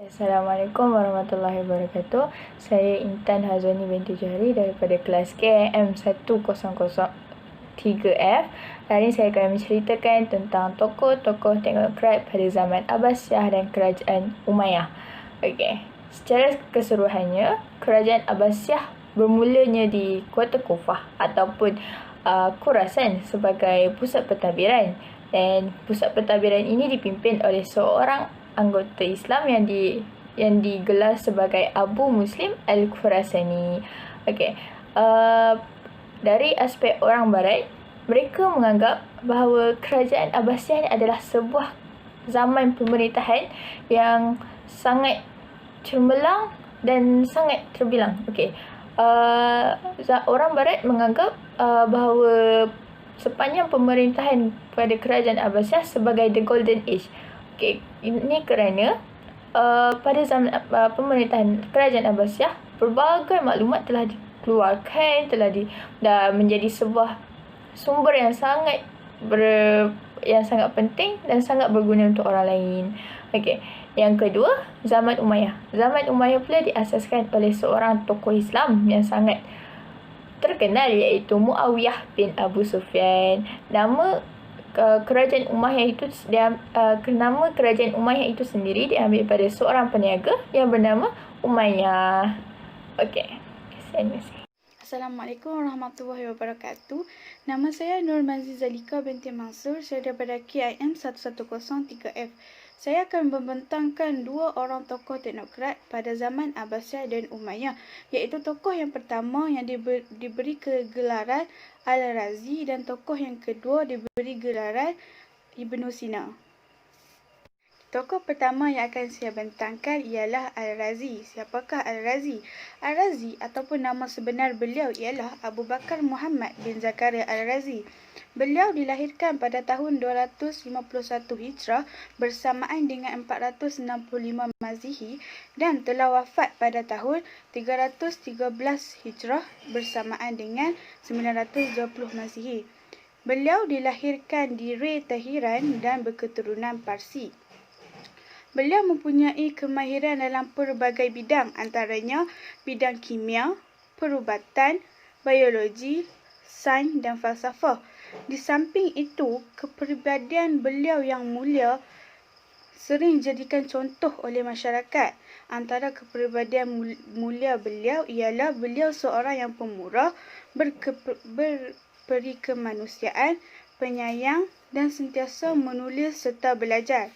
Assalamualaikum warahmatullahi wabarakatuh. Saya Intan Hazwani binti Johari daripada kelas KIM 10003F. Hari ini saya akan menceritakan tentang tokoh-tokoh teknokrat pada zaman Abbasiyah dan Kerajaan Umayyah. Okey, secara keseluruhannya, Kerajaan Abbasiyah bermulanya di Kota Kufah ataupun Khurasan sebagai pusat pentadbiran, dan pusat pentadbiran ini dipimpin oleh seorang anggota Islam yang digelar sebagai Abu Muslim Al-Khurasani. Okey, dari aspek orang Barat, mereka menganggap bahawa Kerajaan Abbasiyah adalah sebuah zaman pemerintahan yang sangat cemerlang dan sangat terbilang. Okey, orang Barat menganggap bahawa sepanjang pemerintahan pada Kerajaan Abbasiyah sebagai The Golden Age. Okay, ini kerana pada zaman pemerintahan Kerajaan Abbasiyah, pelbagai maklumat telah dikeluarkan, dah menjadi sebuah sumber yang sangat penting dan sangat berguna untuk orang lain. Okey, yang kedua, zaman Umayyah. Zaman Umayyah pula diasaskan oleh seorang tokoh Islam yang sangat terkenal, iaitu Muawiyah bin Abu Sufyan. Nama kerajaan Umayyah itu sendiri diambil pada seorang peniaga yang bernama Umayyah. Okey, terima kasih. Assalamualaikum warahmatullahi wabarakatuh. Nama saya Nur Mazi Zalika binti Mansur. Saya daripada KIM 103F. Saya akan membentangkan dua orang tokoh teknokrat pada zaman Abbasiyah dan Umayyah, iaitu tokoh yang pertama yang diberi kegelaran Al-Razi dan tokoh yang kedua diberi gelaran Ibnu Sina. Tokoh pertama yang akan saya bentangkan ialah Al-Razi. Siapakah Al-Razi? Al-Razi ataupun nama sebenar beliau ialah Abu Bakar Muhammad bin Zakaria Al-Razi. Beliau dilahirkan pada tahun 251 Hijrah bersamaan dengan 465 Masehi dan telah wafat pada tahun 313 Hijrah bersamaan dengan 920 Masehi. Beliau dilahirkan di Ray, Tehran dan berketurunan Parsi. Beliau mempunyai kemahiran dalam pelbagai bidang, antaranya bidang kimia, perubatan, biologi, sains dan falsafah. Di samping itu, kepribadian beliau yang mulia sering dijadikan contoh oleh masyarakat. Antara kepribadian mulia beliau ialah beliau seorang yang pemurah, berperi kemanusiaan, penyayang dan sentiasa menulis serta belajar.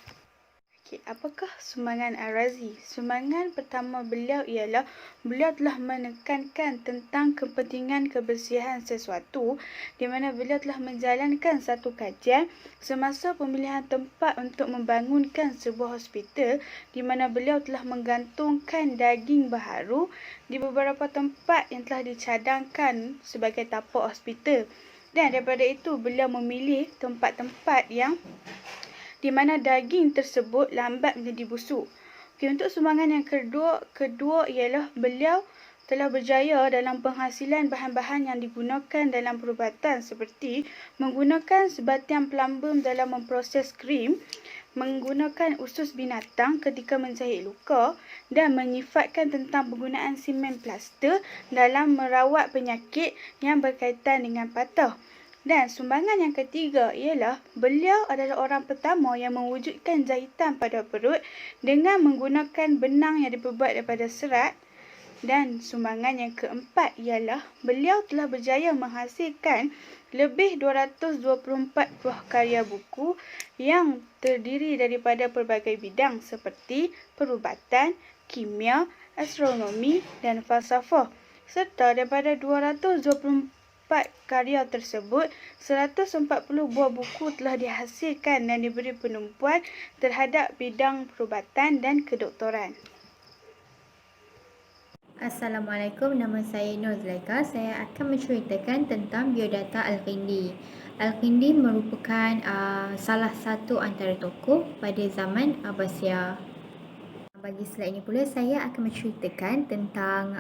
Okay, apakah sumbangan Al-Razi? Sumbangan pertama beliau ialah beliau telah menekankan tentang kepentingan kebersihan sesuatu, di mana beliau telah menjalankan satu kajian semasa pemilihan tempat untuk membangunkan sebuah hospital, di mana beliau telah menggantungkan daging baharu di beberapa tempat yang telah dicadangkan sebagai tapak hospital. Dan daripada itu beliau memilih tempat-tempat yang di mana daging tersebut lambat menjadi busuk. Okay, untuk sumbangan yang kedua ialah beliau telah berjaya dalam penghasilan bahan-bahan yang digunakan dalam perubatan, seperti menggunakan sebatian plumbum dalam memproses krim, menggunakan usus binatang ketika menjahit luka, dan menyifatkan tentang penggunaan simen plaster dalam merawat penyakit yang berkaitan dengan patah. Dan sumbangan yang ketiga ialah beliau adalah orang pertama yang mewujudkan jahitan pada perut dengan menggunakan benang yang diperbuat daripada serat. Dan sumbangan yang keempat ialah beliau telah berjaya menghasilkan lebih 224 buah karya buku yang terdiri daripada pelbagai bidang seperti perubatan, kimia, astronomi dan falsafah. Serta daripada 224 karya tersebut, 140 buah buku telah dihasilkan dan diberi penumpuan terhadap bidang perubatan dan kedoktoran. Assalamualaikum, nama saya Nur Zulaika. Saya akan menceritakan tentang biodata Al-Kindi. Al-Kindi merupakan salah satu antara tokoh pada zaman Abbasiyah. Bagi slide ini pula, saya akan menceritakan tentang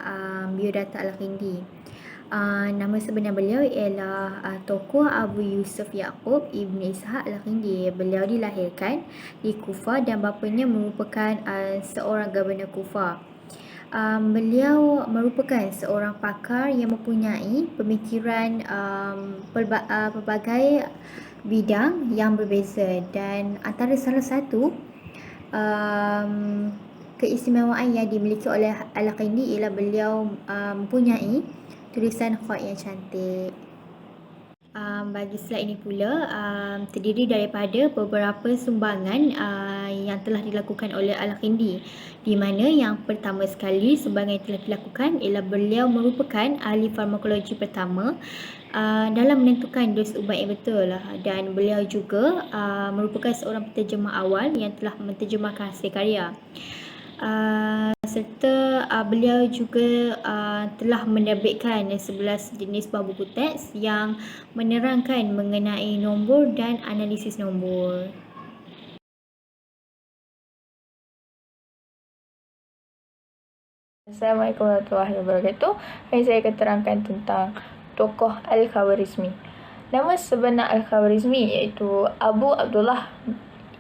biodata Al-Kindi. Nama sebenar beliau ialah Tokoh Abu Yusuf Yaqub Ibn Ishaq Al-Kindi. Beliau dilahirkan di Kufah dan bapanya merupakan seorang Gubernur Kufah. Beliau merupakan seorang pakar yang mempunyai pemikiran pelbagai bidang yang berbeza, dan antara salah satu keistimewaan yang dimiliki oleh Al-Kindi ialah beliau mempunyai tulisan khat yang cantik. Bagi slide ini pula terdiri daripada beberapa sumbangan yang telah dilakukan oleh Al-Kindi, di mana yang pertama sekali sumbangan yang telah dilakukan ialah beliau merupakan ahli farmakologi pertama dalam menentukan dos ubat yang betul, dan beliau juga merupakan seorang penterjemah awal yang telah menterjemahkan hasil karya. Serta beliau juga telah menerbitkan 11 jenis buah buku teks yang menerangkan mengenai nombor dan analisis nombor. Assalamualaikum warahmatullahi wabarakatuh. Hari saya akan terangkan tentang tokoh Al-Khawarizmi. Nama sebenar Al-Khawarizmi iaitu Abu Abdullah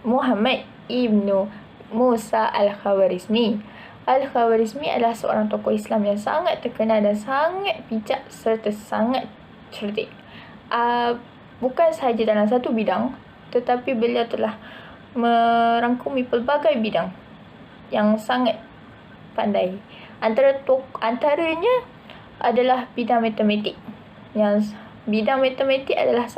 Muhammad Ibnu Musa Al-Khawarizmi. Al-Khawarizmi adalah seorang tokoh Islam yang sangat terkenal dan sangat bijak serta sangat cerdik. Bukan sahaja dalam satu bidang, tetapi beliau telah merangkumi pelbagai bidang yang sangat pandai. Antaranya adalah bidang matematik. Yang bidang matematik adalah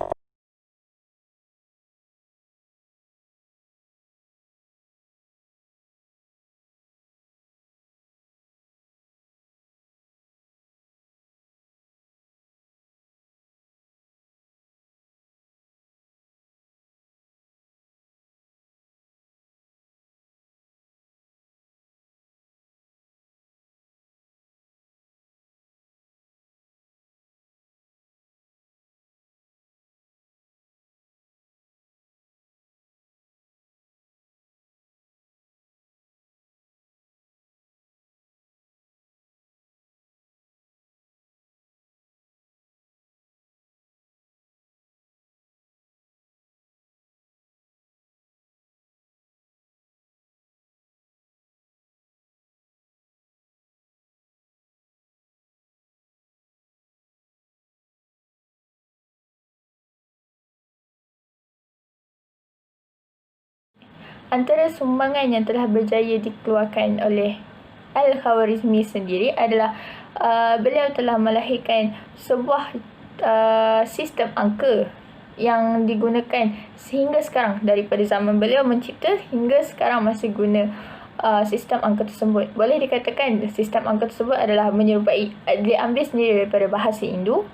antara sumbangan yang telah berjaya dikeluarkan oleh Al-Khawarizmi sendiri adalah beliau telah melahirkan sebuah sistem angka yang digunakan sehingga sekarang. Daripada zaman beliau mencipta hingga sekarang masih guna sistem angka tersebut. Boleh dikatakan sistem angka tersebut adalah menyerupai, diambil sendiri daripada bahasa Hindu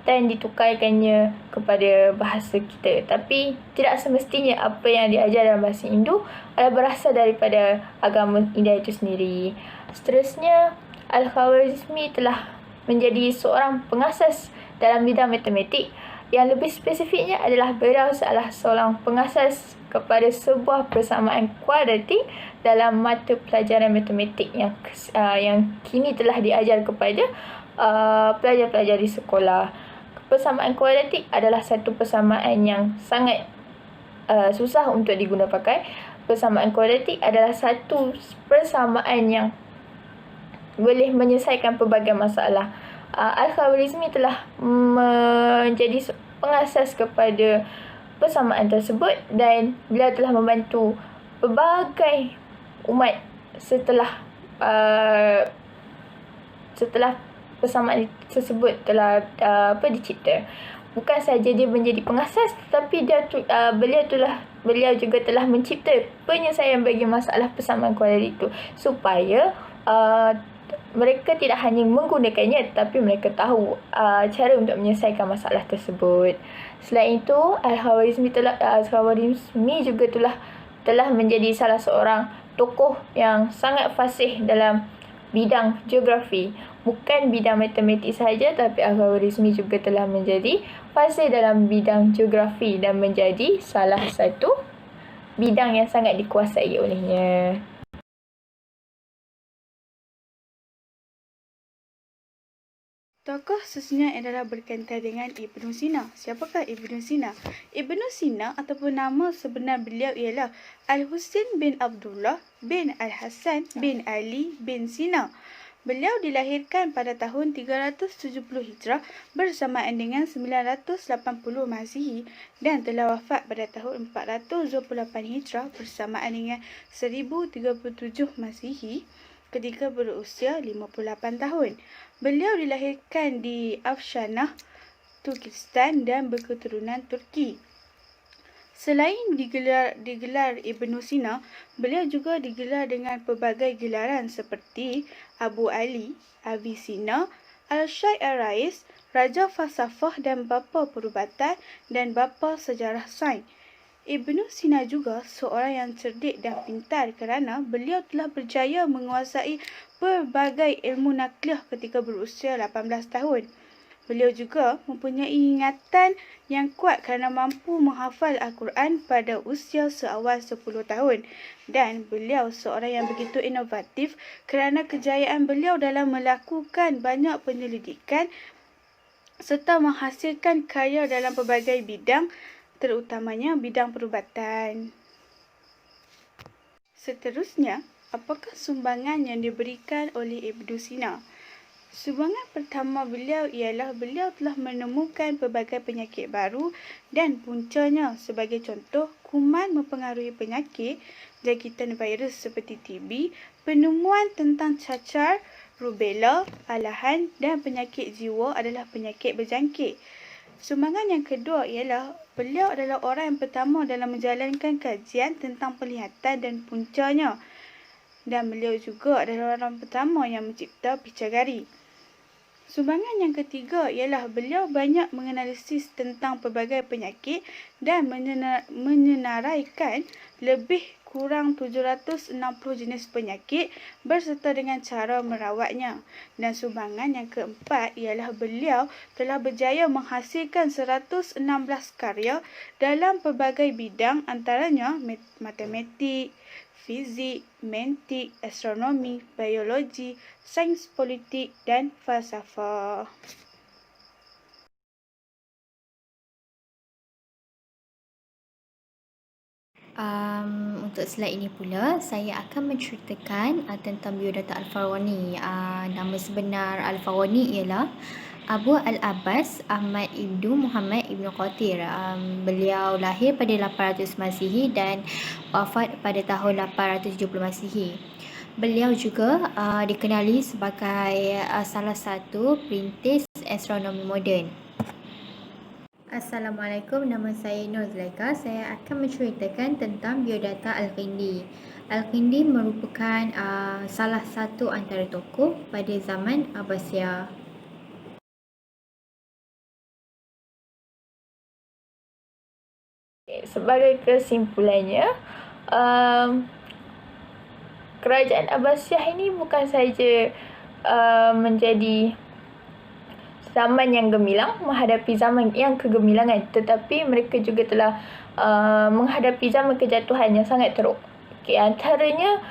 dan ditukarkannya kepada bahasa kita. Tapi tidak semestinya apa yang diajar dalam bahasa Hindu adalah berasal daripada agama India itu sendiri. Seterusnya, Al-Khawarizmi telah menjadi seorang pengasas dalam bidang matematik. Yang lebih spesifiknya adalah beliau adalah seorang pengasas kepada sebuah persamaan kuadratik dalam mata pelajaran matematik yang kini telah diajar kepada pelajar-pelajar di sekolah. Persamaan kuadratik adalah satu persamaan yang sangat susah untuk diguna pakai. Persamaan kuadratik adalah satu persamaan yang boleh menyelesaikan pelbagai masalah. Al-Khawarizmi telah menjadi pengasas kepada persamaan tersebut dan beliau telah membantu pelbagai umat setelah persamaan tersebut telah dicipta. Bukan sahaja dia menjadi pengasas, tetapi beliau juga telah mencipta penyelesaian bagi masalah persamaan kuadratik itu, supaya mereka tidak hanya menggunakannya, tetapi mereka tahu cara untuk menyelesaikan masalah tersebut. Selain itu, Al-Khawarizmi juga telah menjadi salah seorang tokoh yang sangat fasih dalam bidang geografi. Bukan bidang matematik sahaja, tapi Al-Khawarizmi juga telah menjadi fasih dalam bidang geografi dan menjadi salah satu bidang yang sangat dikuasai olehnya. Tokoh susunan adalah berkaitan dengan Ibnu Sina. Siapakah Ibnu Sina? Ibnu Sina ataupun nama sebenar beliau ialah Al-Husain bin Abdullah bin Al-Hasan bin Ali bin Sina. Beliau dilahirkan pada tahun 370 Hijrah bersamaan dengan 980 Masihi dan telah wafat pada tahun 428 Hijrah bersamaan dengan 1037 Masihi ketika berusia 58 tahun. Beliau dilahirkan di Afshanah, Turkistan dan berketurunan Turki. Selain digelar Ibnu Sina, beliau juga digelar dengan pelbagai gelaran seperti Abu Ali, Abi Sina, Al-Shaykh Ar-Rais, Raja Falsafah dan Bapa Perubatan dan Bapa Sejarah Sains. Ibnu Sina juga seorang yang cerdik dan pintar kerana beliau telah berjaya menguasai pelbagai ilmu nakliah ketika berusia 18 tahun. Beliau juga mempunyai ingatan yang kuat kerana mampu menghafal Al-Quran pada usia seawal 10 tahun. Dan beliau seorang yang begitu inovatif kerana kejayaan beliau dalam melakukan banyak penyelidikan serta menghasilkan karya dalam pelbagai bidang, terutamanya bidang perubatan. Seterusnya, apakah sumbangan yang diberikan oleh Ibnu Sina? Sumbangan pertama beliau ialah beliau telah menemukan pelbagai penyakit baru dan puncanya sebagai contoh kuman mempengaruhi penyakit, jangkitan virus seperti TB, penemuan tentang cacar, rubella, alahan dan penyakit jiwa adalah penyakit berjangkit. Sumbangan yang kedua ialah beliau adalah orang yang pertama dalam menjalankan kajian tentang penglihatan dan puncanya. Dan beliau juga adalah orang pertama yang mencipta picagari. Sumbangan yang ketiga ialah beliau banyak menganalisis tentang pelbagai penyakit dan menyenaraikan lebih kurang 760 jenis penyakit berserta dengan cara merawatnya. Dan sumbangan yang keempat ialah beliau telah berjaya menghasilkan 116 karya dalam pelbagai bidang antaranya matematik, fizik, mantik, astronomi, biologi, sains politik dan falsafah. Untuk slide ini pula, saya akan menceritakan tentang biodata Al-Farawani. Nama sebenar Al-Farawani ialah Abu Al-Abbas Ahmad Ibnu Muhammad Ibnu Qatir. Beliau lahir pada 800 Masihi dan wafat pada tahun 870 Masihi. Beliau juga dikenali sebagai salah satu perintis astronomi moden. Assalamualaikum, nama saya Nur Zulaikha. Saya akan menceritakan tentang biodata Al-Qindi. Al-Qindi merupakan salah satu antara tokoh pada zaman Abbasiyah. Sebagai kesimpulannya, kerajaan Abbasiyah ini bukan sahaja menjadi zaman yang gemilang, menghadapi zaman yang kegemilangan, tetapi mereka juga telah menghadapi zaman kejatuhan yang sangat teruk. Antaranya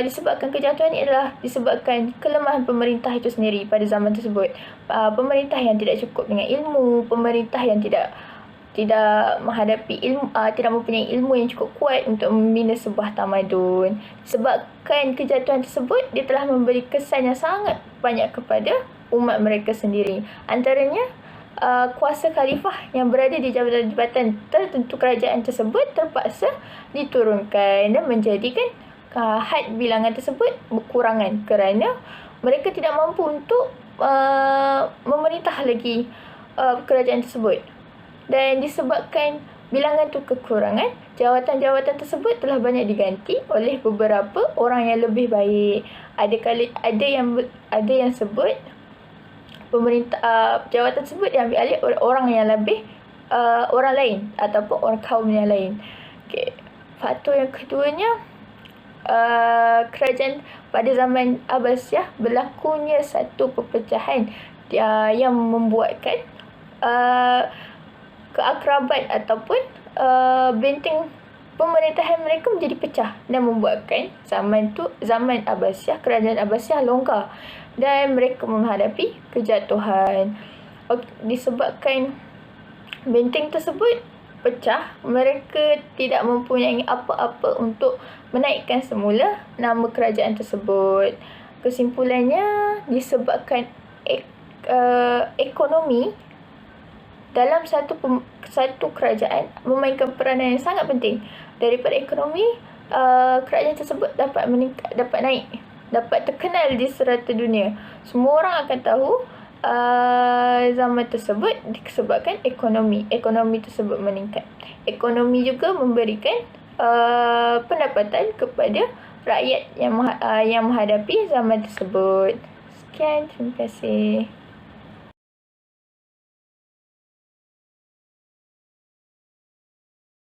disebabkan kejatuhan ini adalah disebabkan kelemahan pemerintah itu sendiri pada zaman tersebut. Pemerintah yang tidak cukup dengan ilmu, pemerintah yang tidak menghadapi ilmu, tidak mempunyai ilmu yang cukup kuat untuk membina sebuah tamadun. Sebabkan kejatuhan tersebut, dia telah memberi kesan yang sangat banyak kepada umat mereka sendiri. Antaranya, kuasa khalifah yang berada di jabatan-jabatan tertentu kerajaan tersebut terpaksa diturunkan dan menjadikan had bilangan tersebut berkurangan kerana mereka tidak mampu untuk memerintah lagi kerajaan tersebut. Dan disebabkan bilangan itu kekurangan, jawatan-jawatan tersebut telah banyak diganti oleh beberapa orang yang lebih baik. Ada yang sebut pemerintah jawatan tersebut diambil alih oleh orang yang lebih orang lain ataupun orang kaum yang lain. Faktor yang keduanya, kerajaan pada zaman Abbasiyah berlakunya satu perpecahan yang membuatkan keakraban ataupun benteng pemerintahan mereka menjadi pecah dan membuatkan zaman Abbasiyah, kerajaan Abbasiyah longgar dan mereka menghadapi kejatuhan. Disebabkan benteng tersebut pecah, mereka tidak mempunyai apa-apa untuk menaikkan semula nama kerajaan tersebut. Kesimpulannya, disebabkan ekonomi dalam satu kerajaan memainkan peranan yang sangat penting. Daripada ekonomi, kerajaan tersebut dapat meningkat, dapat naik, dapat terkenal di serata dunia. Semua orang akan tahu zaman tersebut disebabkan ekonomi tersebut meningkat. Ekonomi juga memberikan pendapatan kepada rakyat yang menghadapi zaman tersebut. Sekian, terima kasih.